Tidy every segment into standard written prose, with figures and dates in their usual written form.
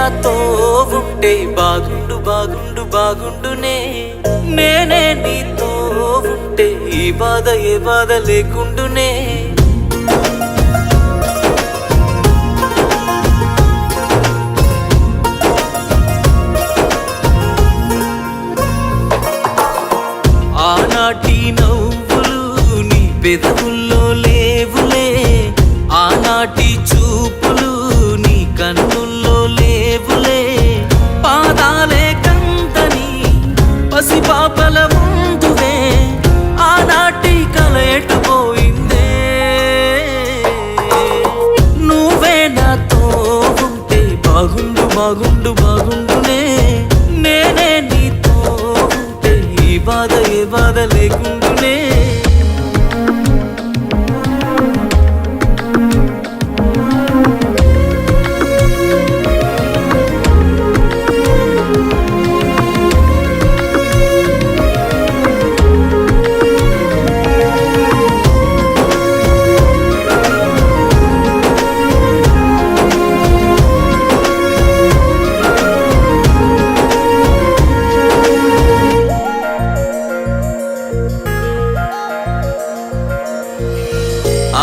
నాతో ఉంటే బాగుండు బాగుండు బాగుండునే, నేనే నీతో ఉంటే ఈ బాధ ఏ బాధ లేకుండునే. ఆనాటి నవ్వులు నీ పెదవుల్లో లేవులే, ఆనాటి చూపులు నీ కన్నుల్లో లేవులే, పాదాలే కందని పసిపాపల ముందువే ఆనాటి కల ఎటుపోయిందే. నువ్వే నాతో ఉంటే బాగుండు బాగుండు బాగుండునే, నేనే నీతో ఉంటే ఈ బాధ ఏ బాధ లేకుండునే.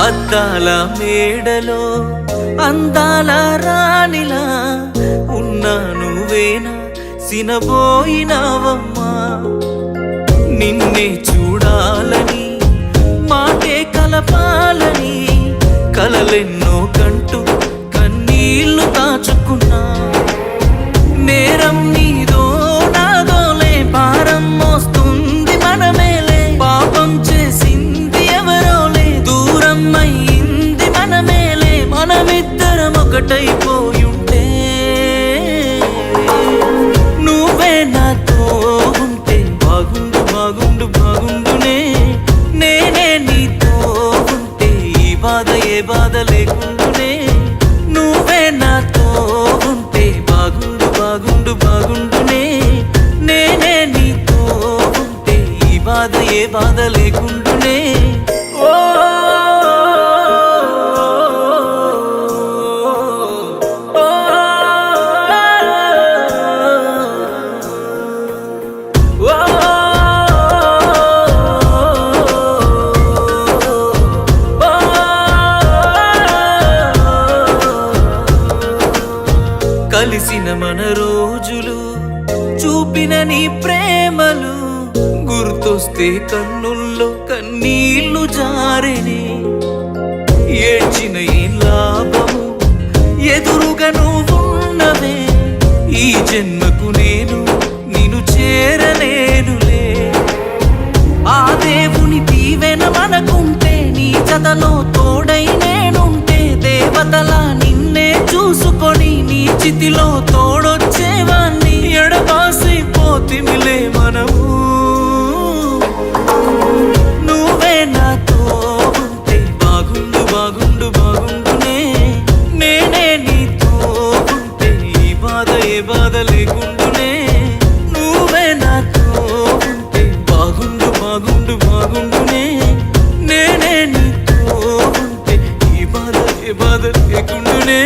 అద్దాల మేడలో అందాల రాణిలా ఉన్నా నువ్వేనా సినబోయినావమ్మా. నిన్నే చూడాలని మాటే కలపాలని కలలెన్నో కంటూ కన్నీళ్లు దాచుకున్నా. నేరం నీదో నాదోలే, భారం మోస్తుంది మనమేలే, పాపం చేసింది ఎవరోలే, దూరం అయ్యింది మనమేలే, మనమిద్దరం ఒకటైపోయుంటే. నువ్వే నాతో ఉంటే బాగుండు బాగుండు బాగుండునే, నేనే నీతో ఉంటే ఈ బాధ ఏ బాధ లేకుండునే. నువ్వే నాతో ఉంటే బాగుండు బాగుండు బాగుండునే, నేనే నీతో ఉంటే ఈ బాధ ఏ బాధ లేకుండునే. ఓ కలిసిన మన రోజులు చూపిన నీ ప్రేమలు గుర్తొస్తే కన్నుల్లో కన్నీళ్లు జారెనే. ఏడ్చిన ఏం లాభము ఎదురుగా నువ్వున్నవే, ఈ జన్మకు నేను నిన్ను చేరలేనులే. ఆ దేవుని దీవెన మనకుంటే, నీ జతలో తోడై నేనుంటే, దేవతలా నిన్నే చూసుకొని నీ చితిలో తోడొచ్చేవాణ్ణి. ఎడబాసిపోతిమిలే మనము, నువ్వే నాతో ఉంటే బాగుండు బాగుండు బాగుండునే, నేనే నీతో ఉంటే ఈ బాధ ఏ బాధ లేకుండునే. నువ్వే నాతో ఉంటే బాగుండు బాగుండు బాగుండునే, నేనే నీతో ఉంటే ఈ బాధ ఏ బాధ లేకుండునే.